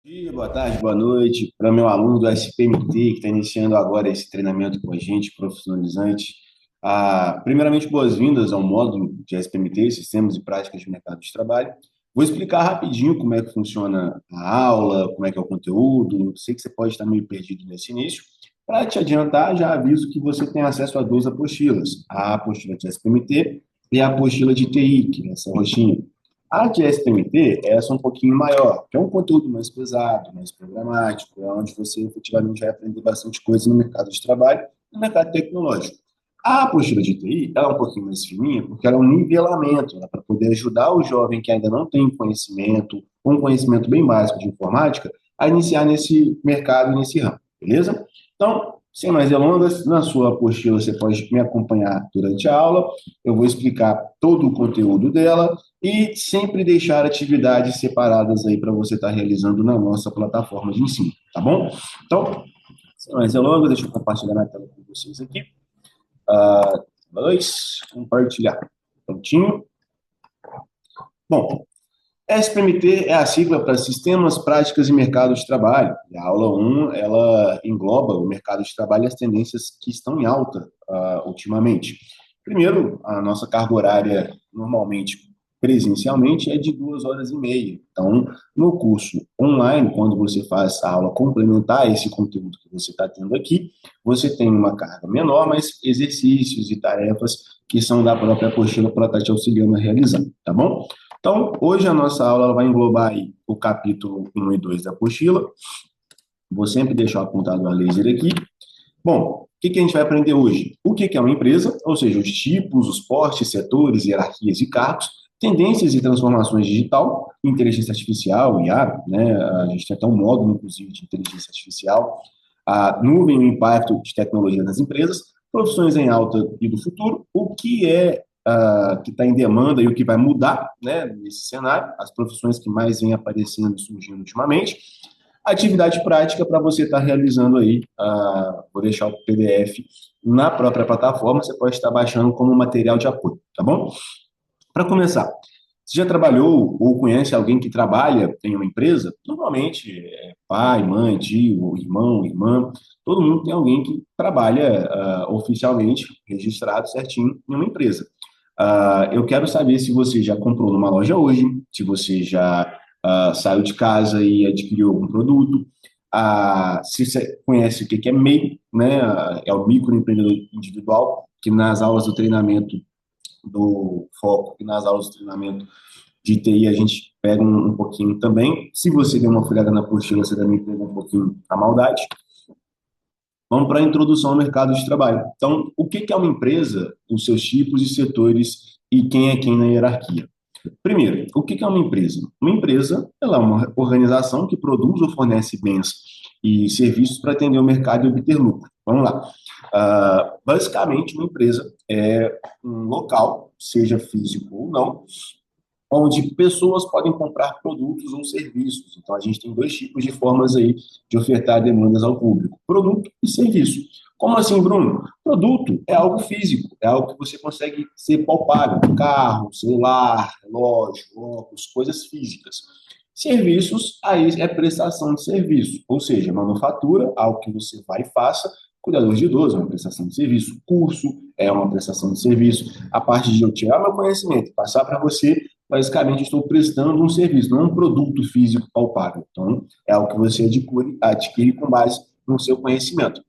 Dia, boa tarde, boa noite. Para meu aluno do SPMT, que está iniciando agora esse treinamento com a gente, profissionalizante. Primeiramente, boas-vindas ao módulo de SPMT, Sistemas e Práticas de Mercado de Trabalho. Vou explicar rapidinho como é que funciona a aula, como é que é o conteúdo. Sei que você pode estar meio perdido nesse início. Para te adiantar, já aviso que você tem acesso a duas apostilas: a apostila de SPMT e a apostila de TI, que é essa roxinha. A de SPMT, essa é um pouquinho maior, que é um conteúdo mais pesado, mais programático, é onde você efetivamente vai aprender bastante coisa no mercado de trabalho e no mercado tecnológico. A apostila de TI, ela é um pouquinho mais fininha, porque ela é um nivelamento, para poder ajudar o jovem que ainda não tem conhecimento, um conhecimento bem básico de informática, a iniciar nesse mercado, nesse ramo, beleza? Então, sem mais delongas, na sua apostila você pode me acompanhar durante a aula, eu vou explicar todo o conteúdo dela, e sempre deixar atividades separadas aí para você estar realizando na nossa plataforma de ensino, tá bom? Então, sem mais delongas, deixa eu compartilhar na tela com vocês aqui. Dois, compartilhar. Prontinho. Bom, SPMT é a sigla para Sistemas, Práticas e Mercado de Trabalho. E a aula um, ela engloba o mercado de trabalho e as tendências que estão em alta ultimamente. Primeiro, a nossa carga horária, normalmente, presencialmente, é de 2 horas e meia. Então, no curso online, quando você faz a aula complementar esse conteúdo que você está tendo aqui, você tem uma carga menor, mas exercícios e tarefas que são da própria apostila para estar te auxiliando a realizar, tá bom? Então, hoje a nossa aula ela vai englobar aí o capítulo 1 e 2 da apostila. Vou sempre deixar apontado a laser aqui. Bom, o que a gente vai aprender hoje? O que é uma empresa, ou seja, os tipos, os portes, setores, hierarquias e cargos, tendências e transformações digital, inteligência artificial, IA, né? A gente tem até um módulo, inclusive, de inteligência artificial, a nuvem e o impacto de tecnologia nas empresas, profissões em alta e do futuro, o que é que está em demanda e o que vai mudar, né, nesse cenário, as profissões que mais vêm aparecendo e surgindo ultimamente, atividade prática para você estar realizando aí, vou deixar o PDF na própria plataforma, você pode estar baixando como material de apoio, tá bom? Para começar, você já trabalhou ou conhece alguém que trabalha em uma empresa? Normalmente, pai, mãe, tio, irmão, irmã, todo mundo tem alguém que trabalha oficialmente, registrado certinho em uma empresa. Eu quero saber se você já comprou numa loja hoje, se você já saiu de casa e adquiriu algum produto, se você conhece o que é MEI, né? É o microempreendedor individual, que nas aulas do treinamento do foco e nas aulas de treinamento de TI a gente pega um pouquinho também. Se você der uma folhada na apostila, você também pega um pouquinho a maldade. Vamos para a introdução ao mercado de trabalho. Então, o que é uma empresa, os seus tipos e setores e quem é quem na hierarquia? Primeiro, o que é uma empresa? Uma empresa ela é uma organização que produz ou fornece bens e serviços para atender o mercado e obter lucro. Vamos lá. Basicamente, uma empresa é um local, seja físico ou não, onde pessoas podem comprar produtos ou serviços. Então, a gente tem dois tipos de formas aí de ofertar demandas ao público: produto e serviço. Como assim, Bruno? Produto é algo físico, é algo que você consegue ser palpável: carro, celular, relógio, óculos, coisas físicas. Serviços, aí é prestação de serviço, ou seja, manufatura, algo que você vai e faça. Cuidador de idoso é uma prestação de serviço, curso é uma prestação de serviço. A parte de eu tirar meu conhecimento, passar para você, basicamente estou prestando um serviço, não um produto físico palpável. Então, é algo que você adquire com base no seu conhecimento.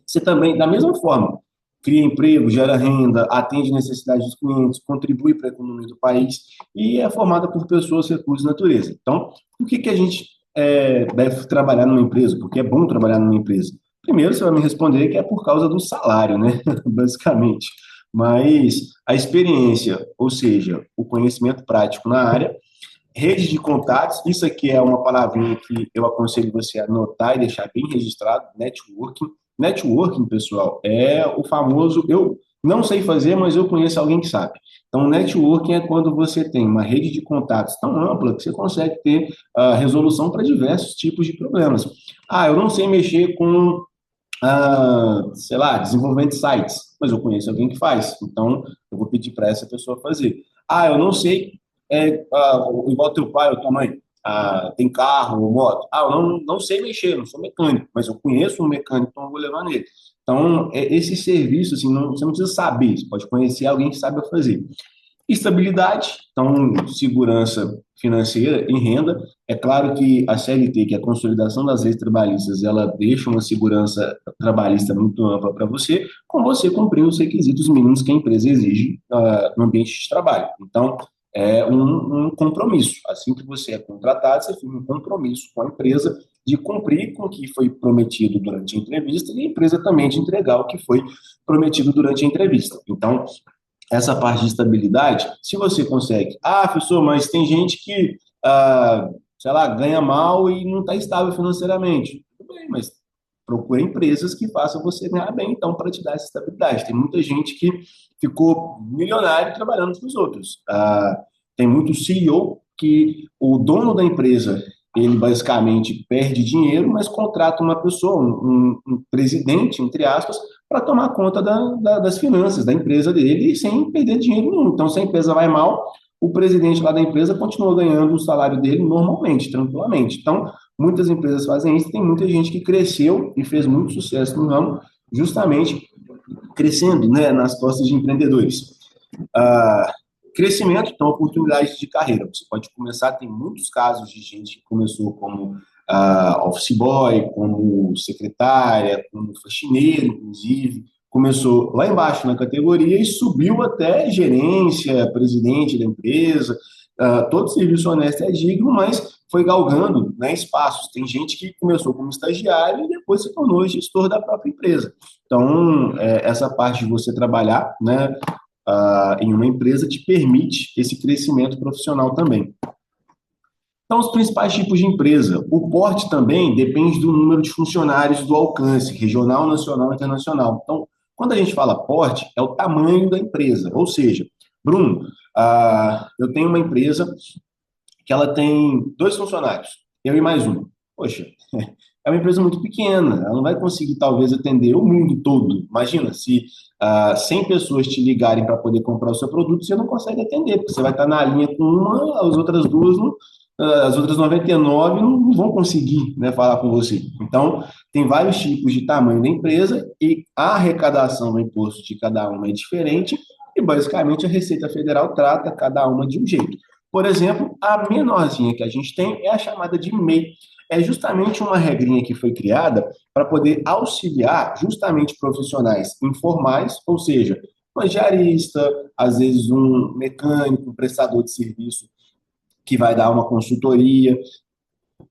Você também, da mesma forma, cria emprego, gera renda, atende necessidades dos clientes, contribui para a economia do país e é formada por pessoas, recursos e natureza. Então, por que a gente deve trabalhar numa empresa? Porque é bom trabalhar numa empresa? Primeiro, você vai me responder que é por causa do salário, né? Basicamente. Mas a experiência, ou seja, o conhecimento prático na área, rede de contatos, isso aqui é uma palavrinha que eu aconselho você a anotar e deixar bem registrado: networking. Networking, pessoal, é o famoso, eu não sei fazer, mas eu conheço alguém que sabe. Então, networking é quando você tem uma rede de contatos tão ampla que você consegue ter resolução para diversos tipos de problemas. Eu não sei mexer com sei lá, desenvolvimento de sites, mas eu conheço alguém que faz, então eu vou pedir para essa pessoa fazer. Eu não sei, igual teu pai ou tua mãe, tem carro ou moto? Eu não sei mexer, não sou mecânico, mas eu conheço um mecânico, então eu vou levar nele. Então, esse serviço, assim, você não precisa saber, você pode conhecer alguém que saiba fazer. Estabilidade, então, segurança financeira e renda. É claro que a CLT, que é a Consolidação das Leis Trabalhistas, ela deixa uma segurança trabalhista muito ampla para você, com você cumprindo os requisitos mínimos que a empresa exige no ambiente de trabalho. Então, é um compromisso. Assim que você é contratado, você firma um compromisso com a empresa de cumprir com o que foi prometido durante a entrevista e a empresa também de entregar o que foi prometido durante a entrevista. Então, essa parte de estabilidade, se você consegue. Professor, mas tem gente que, sei lá, ganha mal e não está estável financeiramente. Tudo bem, mas procure empresas que façam você ganhar bem, então, para te dar essa estabilidade. Tem muita gente que ficou milionário trabalhando para os outros. Tem muito CEO que o dono da empresa, ele basicamente perde dinheiro, mas contrata uma pessoa, um presidente, entre aspas, para tomar conta das finanças da empresa dele sem perder dinheiro nenhum. Então, se a empresa vai mal, o presidente lá da empresa continua ganhando o salário dele normalmente, tranquilamente. Então, muitas empresas fazem isso, tem muita gente que cresceu e fez muito sucesso no ramo, justamente crescendo, né, nas costas de empreendedores. Ah, Crescimento, então, oportunidades de carreira. Você pode começar, tem muitos casos de gente que começou como office boy, como secretária, como faxineiro, inclusive, começou lá embaixo na categoria e subiu até gerência, presidente da empresa. Todo serviço honesto é digno, mas foi galgando, né, espaços. Tem gente que começou como estagiário e depois se tornou gestor da própria empresa. Então, essa parte de você trabalhar, né, em uma empresa te permite esse crescimento profissional também. Então, os principais tipos de empresa. O porte também depende do número de funcionários, do alcance, regional, nacional e internacional. Então, quando a gente fala porte, é o tamanho da empresa. Ou seja, Bruno, eu tenho uma empresa que ela tem 2 funcionários, eu e mais um. Poxa, é uma empresa muito pequena, ela não vai conseguir, talvez, atender o mundo todo. Imagina, se 100 pessoas te ligarem para poder comprar o seu produto, você não consegue atender, porque você vai estar na linha com uma, as outras duas, as outras 99 não vão conseguir, né, falar com você. Então, tem vários tipos de tamanho da empresa e a arrecadação do imposto de cada uma é diferente e, basicamente, a Receita Federal trata cada uma de um jeito. Por exemplo, a menorzinha que a gente tem é a chamada de MEI. É justamente uma regrinha que foi criada para poder auxiliar justamente profissionais informais, ou seja, um diarista, às vezes um mecânico, um prestador de serviço que vai dar uma consultoria.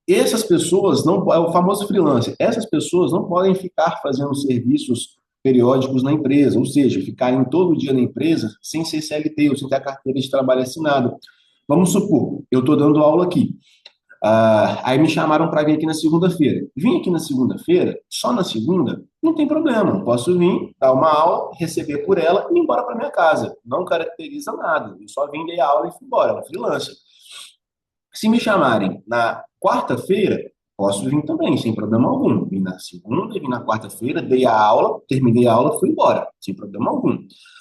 Essas pessoas não, é o famoso freelancer, essas pessoas não podem ficar fazendo serviços periódicos na empresa, ou seja, ficarem todo dia na empresa sem ser CLT ou sem ter a carteira de trabalho assinada. Vamos supor, eu estou dando aula aqui. Aí me chamaram para vir aqui na segunda-feira. Vim aqui na segunda-feira, só na segunda, não tem problema. Posso vir, dar uma aula, receber por ela e ir embora para minha casa. Não caracteriza nada. Eu só vim, dei a aula e fui embora. Ela freelancer. Se me chamarem na quarta-feira, posso vir também, sem problema algum. Vim na segunda, vim na quarta-feira, dei a aula, terminei a aula, fui embora, sem problema algum.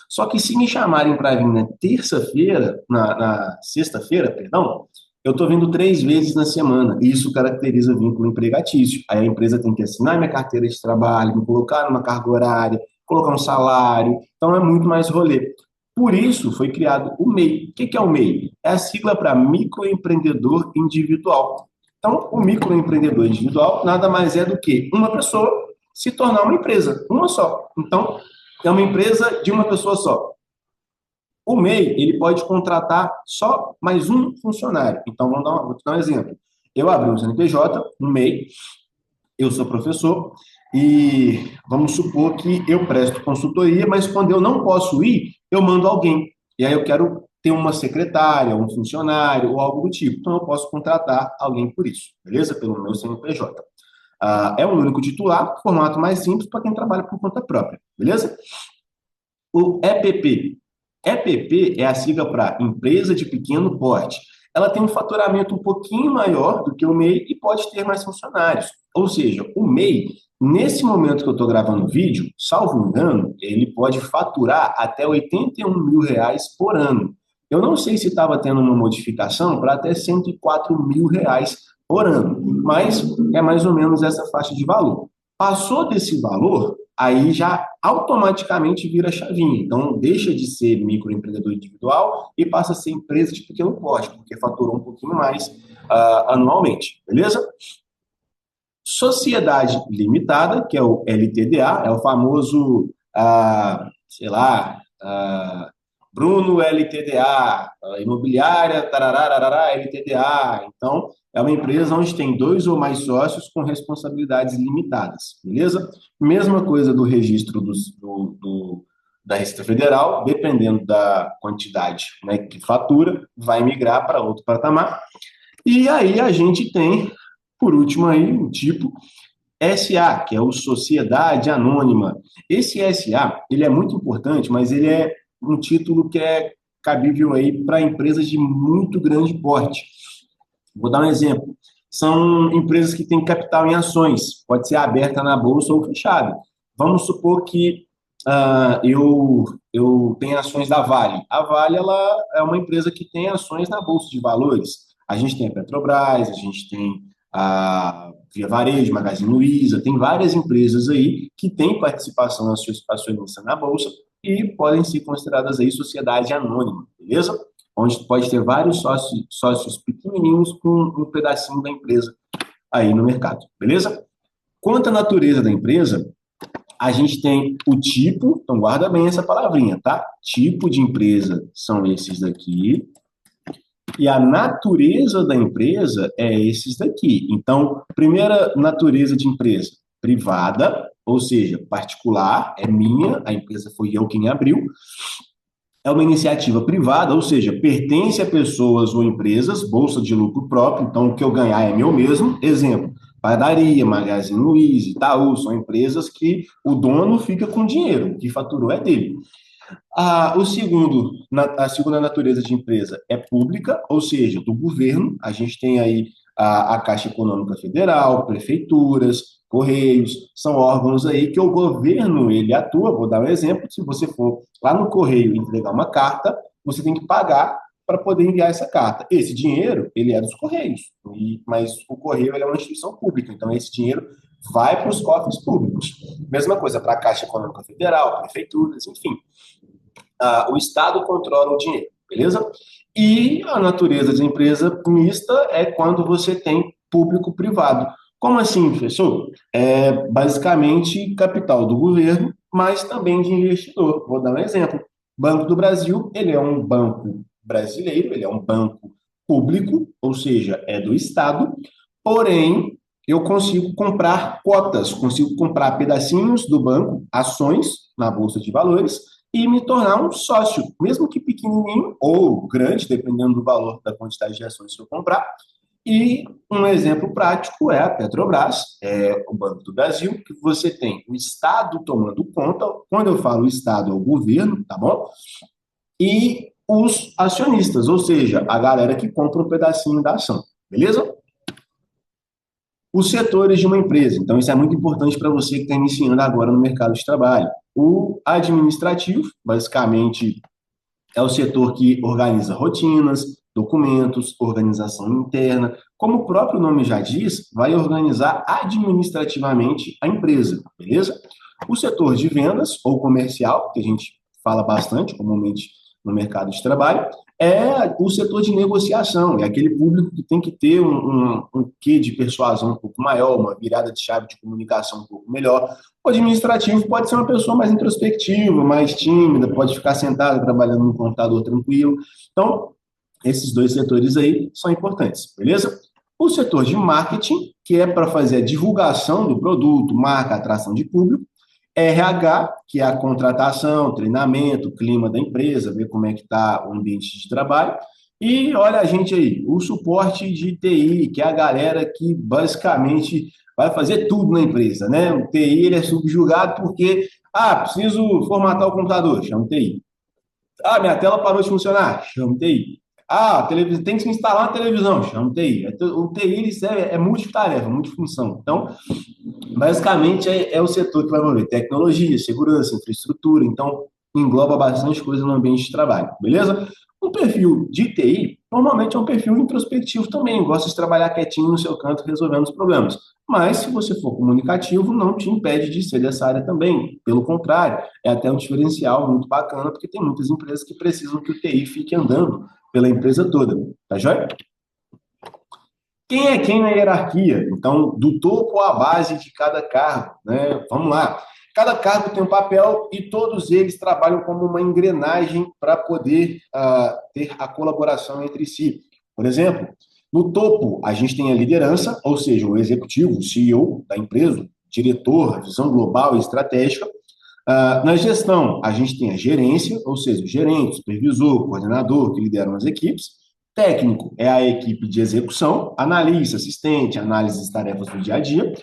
Só que se me chamarem para vir na terça-feira, na sexta-feira, perdão, eu estou vindo 3 vezes na semana, e isso caracteriza vínculo empregatício. Aí a empresa tem que assinar minha carteira de trabalho, me colocar numa carga horária, colocar um salário, então é muito mais rolê. Por isso foi criado o MEI. O que é o MEI? É a sigla para microempreendedor individual. Então, o microempreendedor individual nada mais é do que uma pessoa se tornar uma empresa, uma só. Então, é uma empresa de uma pessoa só. O MEI, ele pode contratar só mais um funcionário. Então, vou te dar um exemplo. Eu abri um CNPJ, um MEI, eu sou professor, e vamos supor que eu presto consultoria, mas quando eu não posso ir, eu mando alguém. E aí eu quero ter uma secretária, um funcionário ou algo do tipo. Então eu posso contratar alguém por isso, beleza? Pelo meu CNPJ. É um único titular, formato mais simples para quem trabalha por conta própria, beleza? O EPP. EPP é a sigla para Empresa de Pequeno Porte. Ela tem um faturamento um pouquinho maior do que o MEI e pode ter mais funcionários. Ou seja, o MEI, nesse momento que eu estou gravando o vídeo, salvo engano, ele pode faturar até R$ 81 mil por ano. Eu não sei se estava tendo uma modificação para até R$ 104.000 por ano, mas é mais ou menos essa faixa de valor. Passou desse valor, aí já automaticamente vira chavinha. Então, deixa de ser microempreendedor individual e passa a ser empresa de pequeno porte, porque faturou um pouquinho mais anualmente, beleza? Sociedade limitada, que é o LTDA, é o famoso, sei lá, Bruno LTDA, imobiliária, tarará, LTDA. Então, é uma empresa onde tem dois ou mais sócios com responsabilidades limitadas, beleza? Mesma coisa do registro da Receita Federal, dependendo da quantidade, né, que fatura, vai migrar para outro patamar. E aí a gente tem, por último aí, o tipo SA, que é o Sociedade Anônima. Esse SA, ele é muito importante, mas ele é um título que é cabível aí para empresas de muito grande porte. Vou dar um exemplo. São empresas que têm capital em ações, pode ser aberta na bolsa ou fechada. Vamos supor que eu tenho ações da Vale. A Vale ela é uma empresa que tem ações na bolsa de valores. A gente tem a Petrobras, a gente tem a Via Varejo, Magazine Luiza, tem várias empresas aí que têm participação acionista na bolsa e podem ser consideradas aí sociedade anônima, beleza? Onde pode ter vários sócios pequenininhos com um pedacinho da empresa aí no mercado, beleza? Quanto à natureza da empresa, a gente tem o tipo, então guarda bem essa palavrinha, tá? Tipo de empresa são esses daqui, e a natureza da empresa é esses daqui. Então, primeira natureza de empresa, privada, ou seja, particular, é minha, a empresa foi eu quem abriu. É uma iniciativa privada, ou seja, pertence a pessoas ou empresas, bolsa de lucro próprio, então o que eu ganhar é meu mesmo. Exemplo, padaria, Magazine Luiza, Itaú, são empresas que o dono fica com dinheiro, o que faturou é dele. A segunda natureza de empresa é pública, ou seja, do governo. A gente tem aí a Caixa Econômica Federal, prefeituras, Correios, são órgãos aí que o governo ele atua. Vou dar um exemplo: se você for lá no Correio entregar uma carta, você tem que pagar para poder enviar essa carta. Esse dinheiro, ele é dos Correios, mas o Correio ele é uma instituição pública, então esse dinheiro vai para os cofres públicos. Mesma coisa para a Caixa Econômica Federal, prefeituras, enfim. O Estado controla o dinheiro, beleza? E a natureza de empresa mista é quando você tem público-privado. Como assim, professor? É basicamente capital do governo, mas também de investidor. Vou dar um exemplo. Banco do Brasil, ele é um banco brasileiro, ele é um banco público, ou seja, é do Estado, porém, eu consigo comprar cotas, consigo comprar pedacinhos do banco, ações na Bolsa de Valores, e me tornar um sócio, mesmo que pequenininho ou grande, dependendo do valor da quantidade de ações que eu comprar. E um exemplo prático é a Petrobras, é o Banco do Brasil, que você tem o Estado tomando conta. Quando eu falo Estado, é o governo, tá bom? E os acionistas, ou seja, a galera que compra um pedacinho da ação, beleza? Os setores de uma empresa. Então, isso é muito importante para você que está iniciando agora no mercado de trabalho. O administrativo, basicamente, é o setor que organiza rotinas, documentos, organização interna. Como o próprio nome já diz, vai organizar administrativamente a empresa, beleza? O setor de vendas ou comercial, que a gente fala bastante comumente no mercado de trabalho, é o setor de negociação, é aquele público que tem que ter um quê de persuasão um pouco maior, uma virada de chave de comunicação um pouco melhor. O administrativo pode ser uma pessoa mais introspectiva, mais tímida, pode ficar sentada trabalhando no computador tranquilo. Então, esses dois setores aí são importantes, beleza? O setor de marketing, que é para fazer a divulgação do produto, marca, atração de público. RH, que é a contratação, treinamento, clima da empresa, ver como é que está o ambiente de trabalho. E olha a gente aí, o suporte de TI, que é a galera que basicamente vai fazer tudo na empresa, né? O TI ele é subjugado porque, preciso formatar o computador, chama o TI. Minha tela parou de funcionar, chama o TI. Tem que instalar uma televisão, chama o TI. O TI ele é multitarefa, multifunção. Então, basicamente, é o setor que vai envolver tecnologia, segurança, infraestrutura, então engloba bastante coisa no ambiente de trabalho, beleza? O perfil de TI, normalmente é um perfil introspectivo também, gosta de trabalhar quietinho no seu canto resolvendo os problemas. Mas, se você for comunicativo, não te impede de ser dessa área também. Pelo contrário, é até um diferencial muito bacana, porque tem muitas empresas que precisam que o TI fique andando pela empresa toda. Tá joia? Quem é quem na hierarquia? Então, do topo à base de cada cargo, né? Vamos lá. Cada cargo tem um papel e todos eles trabalham como uma engrenagem para poder ter a colaboração entre si. Por exemplo, no topo, a gente tem a liderança, ou seja, o executivo, o CEO da empresa, diretor, visão global e estratégica. Na gestão, a gente tem a gerência, ou seja, o gerente, supervisor, coordenador, que lideram as equipes. Técnico é a equipe de execução, analista, assistente, análise das tarefas do dia a dia.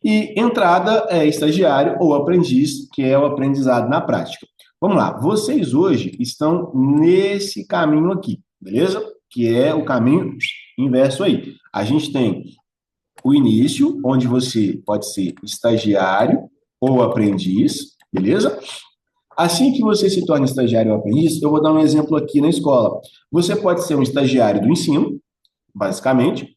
E entrada é estagiário ou aprendiz, que é o aprendizado na prática. Vamos lá, vocês hoje estão nesse caminho aqui, beleza? Que é o caminho inverso aí. A gente tem o início, onde você pode ser estagiário ou aprendiz, beleza? Assim que você se torna estagiário ou aprendiz, eu vou dar um exemplo aqui na escola. Você pode ser um estagiário do ensino, basicamente,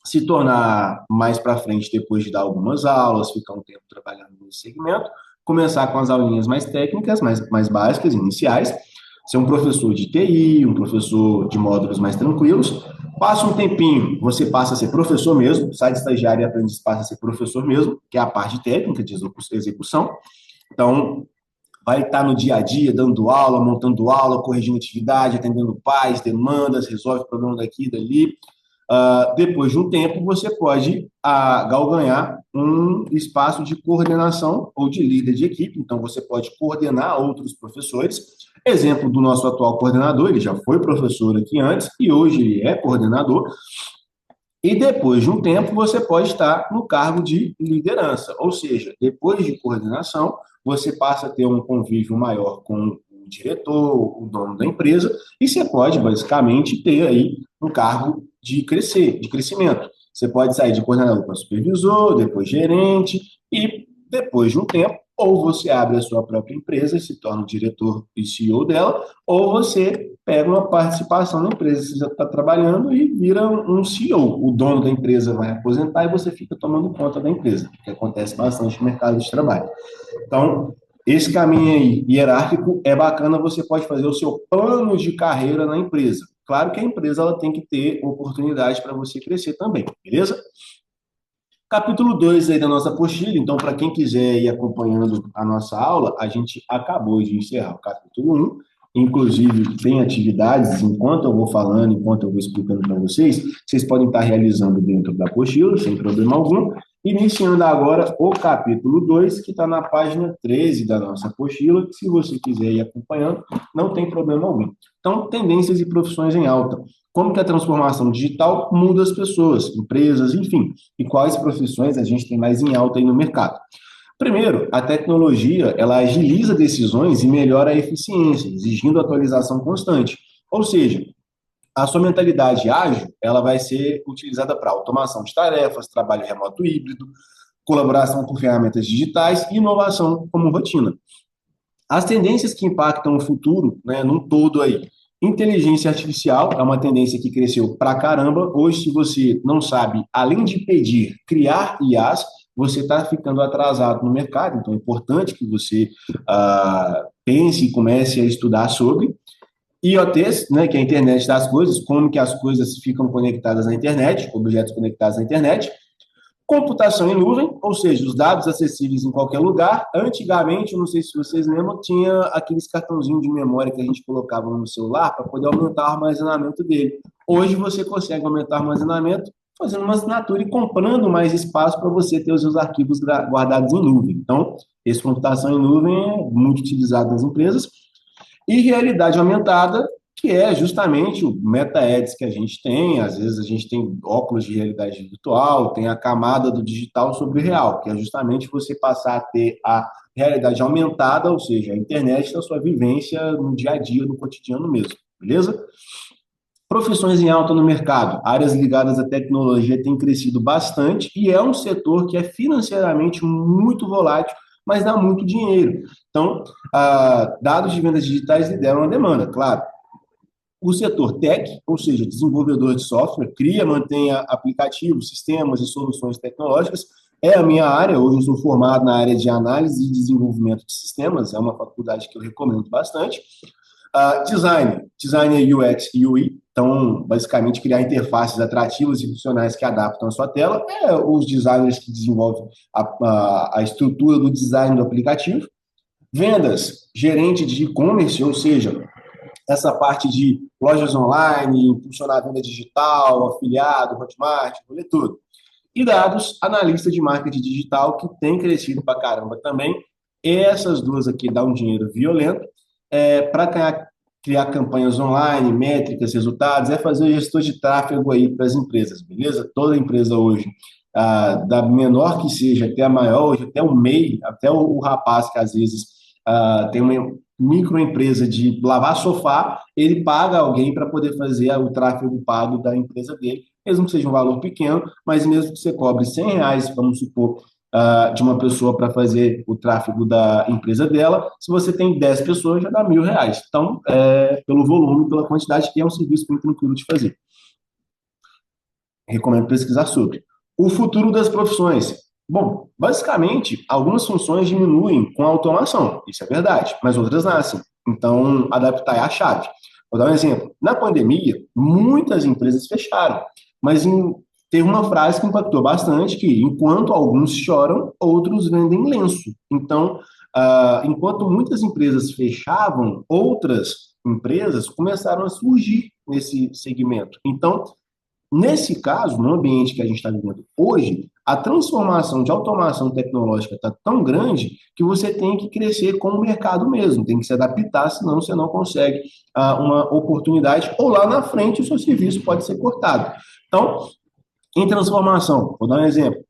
se tornar mais para frente depois de dar algumas aulas, ficar um tempo trabalhando nesse segmento, começar com as aulinhas mais técnicas, mais básicas, iniciais, ser um professor de TI, um professor de módulos mais tranquilos. Passa um tempinho, você passa a ser professor mesmo, sai de estagiário e aprendiz, passa a ser professor mesmo, que é a parte técnica de execução. Então, vai estar no dia a dia, dando aula, montando aula, corrigindo atividade, atendendo pais, demandas, resolve problema daqui e dali. Depois de um tempo, você pode galganhar um espaço de coordenação ou de líder de equipe. Então, você pode coordenar outros professores. Exemplo do nosso atual coordenador, ele já foi professor aqui antes e hoje ele é coordenador. E depois de um tempo, você pode estar no cargo de liderança, ou seja, depois de coordenação, você passa a ter um convívio maior com o diretor, o dono da empresa, e você pode, basicamente, ter aí um cargo de crescimento. Você pode sair de coordenador para supervisor, depois gerente, e depois de um tempo, ou você abre a sua própria empresa e se torna o diretor e CEO dela, ou você pega uma participação na empresa, você já está trabalhando e vira um CEO. O dono da empresa vai aposentar e você fica tomando conta da empresa, que acontece bastante no mercado de trabalho. Então, esse caminho aí, hierárquico, é bacana, você pode fazer o seu plano de carreira na empresa. Claro que a empresa ela tem que ter oportunidade para você crescer também, beleza? Capítulo 2 aí da nossa apostila, então, para quem quiser ir acompanhando a nossa aula, a gente acabou de encerrar o capítulo 1, inclusive tem atividades, enquanto eu vou falando, enquanto eu vou explicando para vocês, vocês podem estar realizando dentro da apostila, sem problema algum, iniciando agora o capítulo 2, que está na página 13 da nossa apostila, que se você quiser ir acompanhando, não tem problema algum. Então, tendências e profissões em alta. Como que a transformação digital muda as pessoas, empresas, enfim, e quais profissões a gente tem mais em alta aí no mercado. Primeiro, a tecnologia, ela agiliza decisões e melhora a eficiência, exigindo atualização constante. Ou seja, a sua mentalidade ágil, ela vai ser utilizada para automação de tarefas, trabalho remoto híbrido, colaboração com ferramentas digitais e inovação como rotina. As tendências que impactam o futuro, né, num todo aí. Inteligência artificial é uma tendência que cresceu pra caramba. Hoje, se você não sabe, além de pedir, criar IAs, você está ficando atrasado no mercado. Então, é importante que você pense e comece a estudar sobre. IoTs, né, que é a internet das coisas, como que as coisas ficam conectadas na internet, objetos conectados na internet. Computação em nuvem, ou seja, os dados acessíveis em qualquer lugar. Antigamente, não sei se vocês lembram, tinha aqueles cartãozinhos de memória que a gente colocava no celular para poder aumentar o armazenamento dele. Hoje você consegue aumentar o armazenamento fazendo uma assinatura e comprando mais espaço para você ter os seus arquivos guardados em nuvem. Então, esse computação em nuvem é muito utilizado nas empresas. E realidade aumentada, que é justamente o meta-ads que a gente tem. Às vezes a gente tem óculos de realidade virtual, tem a camada do digital sobre o real, que é justamente você passar a ter a realidade aumentada, ou seja, a internet da sua vivência no dia a dia, no cotidiano mesmo, beleza? Profissões em alta no mercado, áreas ligadas à tecnologia têm crescido bastante e é um setor que é financeiramente muito volátil, mas dá muito dinheiro. Então, dados de vendas digitais lideram a demanda, claro. O setor tech, ou seja, desenvolvedor de software, cria, mantém aplicativos, sistemas e soluções tecnológicas, é a minha área. Hoje eu sou formado na área de análise e desenvolvimento de sistemas, é uma faculdade que eu recomendo bastante. Design é UX e UI, então, basicamente, criar interfaces atrativas e funcionais que adaptam a sua tela. É os designers que desenvolvem a estrutura do design do aplicativo. Vendas, gerente de e-commerce, ou seja, essa parte de lojas online, impulsionar a venda digital, afiliado, Hotmart, rolê tudo. E dados, analista de marketing digital, que tem crescido pra caramba também. Essas duas aqui dão um dinheiro violento. Para criar campanhas online, métricas, resultados, é fazer gestor de tráfego aí para as empresas, beleza? Toda empresa hoje, da menor que seja até a maior, hoje até o MEI, até o rapaz que às vezes tem uma microempresa de lavar sofá, ele paga alguém para poder fazer o tráfego pago da empresa dele, mesmo que seja um valor pequeno, mas mesmo que você cobre R$ 100, vamos supor, de uma pessoa para fazer o tráfego da empresa dela, se você tem 10 pessoas, já dá R$ 1.000. Então, pelo volume, pela quantidade, é um serviço bem tranquilo de fazer. Recomendo pesquisar sobre. O futuro das profissões. Bom, basicamente, algumas funções diminuem com a automação, isso é verdade, mas outras nascem. Então, adaptar é a chave. Vou dar um exemplo. Na pandemia, muitas empresas fecharam, mas teve uma frase que impactou bastante, que enquanto alguns choram, outros vendem lenço. Então, enquanto muitas empresas fechavam, outras empresas começaram a surgir nesse segmento. Então, nesse caso, no ambiente que a gente está vivendo hoje, a transformação de automação tecnológica está tão grande que você tem que crescer com o mercado mesmo, tem que se adaptar, senão você não consegue uma oportunidade, ou lá na frente o seu serviço pode ser cortado. Então, em transformação, vou dar um exemplo.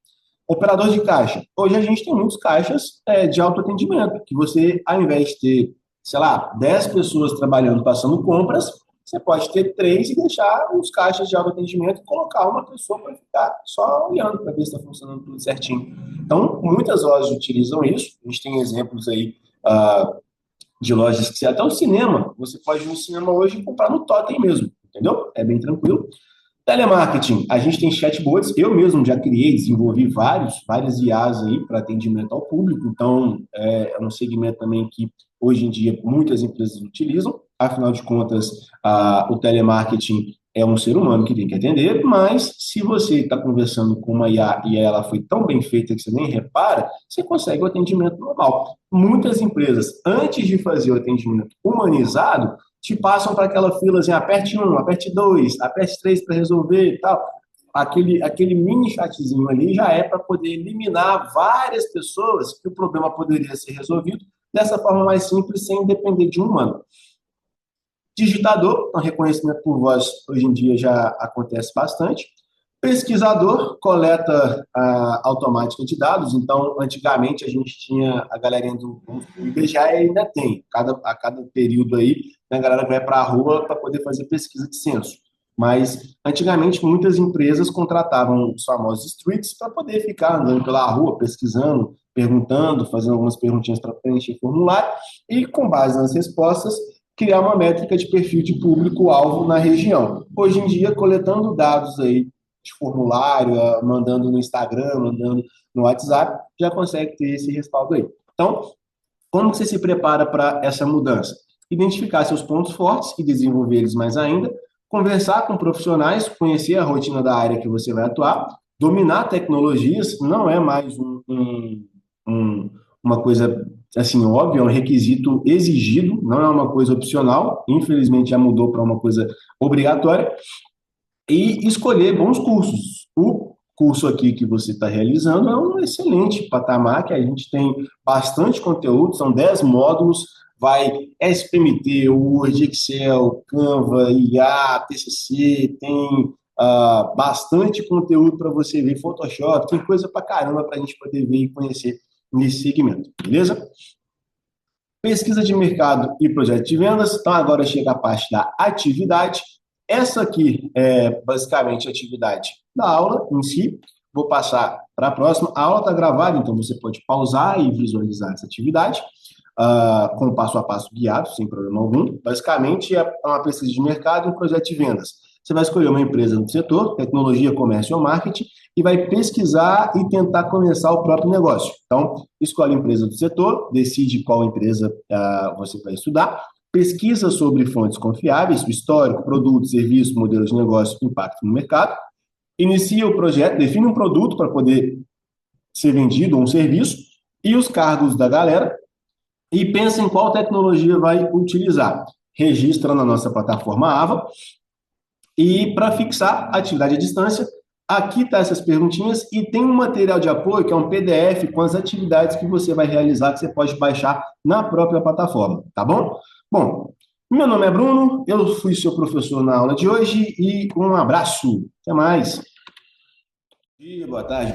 Operador de caixa. Hoje a gente tem muitos caixas de autoatendimento, que você, ao invés de ter, sei lá, 10 pessoas trabalhando, passando compras, você pode ter 3 e deixar os caixas de autoatendimento e colocar uma pessoa para ficar só olhando para ver se está funcionando tudo certinho. Então, muitas lojas utilizam isso. A gente tem exemplos aí de lojas que, até o cinema, você pode ir no cinema hoje e comprar no Totem mesmo, entendeu? É bem tranquilo. Telemarketing, a gente tem chatbots, eu mesmo já criei, desenvolvi vários IAs aí para atendimento ao público, então é um segmento também que hoje em dia muitas empresas utilizam, afinal de contas, o telemarketing é um ser humano que tem que atender, mas se você está conversando com uma IA e ela foi tão bem feita que você nem repara, você consegue o atendimento normal. Muitas empresas, antes de fazer o atendimento humanizado, te passam para aquela fila assim, aperte 1, aperte 2, aperte 3 para resolver e tal. Aquele mini chatzinho ali já é para poder eliminar várias pessoas que o problema poderia ser resolvido dessa forma mais simples, sem depender de um humano. Digitador, reconhecimento por voz, hoje em dia já acontece bastante. Pesquisador, coleta automática de dados. Então, antigamente a gente tinha a galerinha do IBGE, ainda tem. A cada período aí, a galera vai para a rua para poder fazer pesquisa de censo. Mas, antigamente, muitas empresas contratavam os famosos streets para poder ficar andando pela rua, pesquisando, perguntando, fazendo algumas perguntinhas para preencher formulário e, com base nas respostas, criar uma métrica de perfil de público-alvo na região. Hoje em dia, coletando dados aí de formulário, mandando no Instagram, mandando no WhatsApp, já consegue ter esse respaldo aí. Então, como você se prepara para essa mudança? Identificar seus pontos fortes e desenvolver eles mais ainda, conversar com profissionais, conhecer a rotina da área que você vai atuar, dominar tecnologias, não é mais uma coisa assim óbvia, é um requisito exigido, não é uma coisa opcional, infelizmente já mudou para uma coisa obrigatória, e escolher bons cursos. O curso aqui que você está realizando é um excelente patamar, que a gente tem bastante conteúdo, são 10 módulos, vai SPMT, Word, Excel, Canva, IA, TCC, tem bastante conteúdo para você ver, Photoshop, tem coisa para caramba para a gente poder ver e conhecer nesse segmento, beleza? Pesquisa de mercado e projeto de vendas. Então, agora chega a parte da atividade. Essa aqui é basicamente a atividade da aula em si. Vou passar para a próxima. A aula está gravada, então você pode pausar e visualizar essa atividade. com o passo a passo guiado, sem problema algum. Basicamente, é uma pesquisa de mercado e um projeto de vendas. Você vai escolher uma empresa do setor, tecnologia, comércio ou marketing, e vai pesquisar e tentar começar o próprio negócio. Então, escolhe a empresa do setor, decide qual empresa você vai estudar, pesquisa sobre fontes confiáveis, o histórico, produto, serviço, modelo de negócio, impacto no mercado, inicia o projeto, define um produto para poder ser vendido, um serviço, e os cargos da galera, e pensa em qual tecnologia vai utilizar. Registra na nossa plataforma Ava, e para fixar a atividade à distância, aqui está essas perguntinhas e tem um material de apoio, que é um PDF com as atividades que você vai realizar, que você pode baixar na própria plataforma, tá bom? Bom, meu nome é Bruno, eu fui seu professor na aula de hoje e um abraço. Até mais. Boa tarde.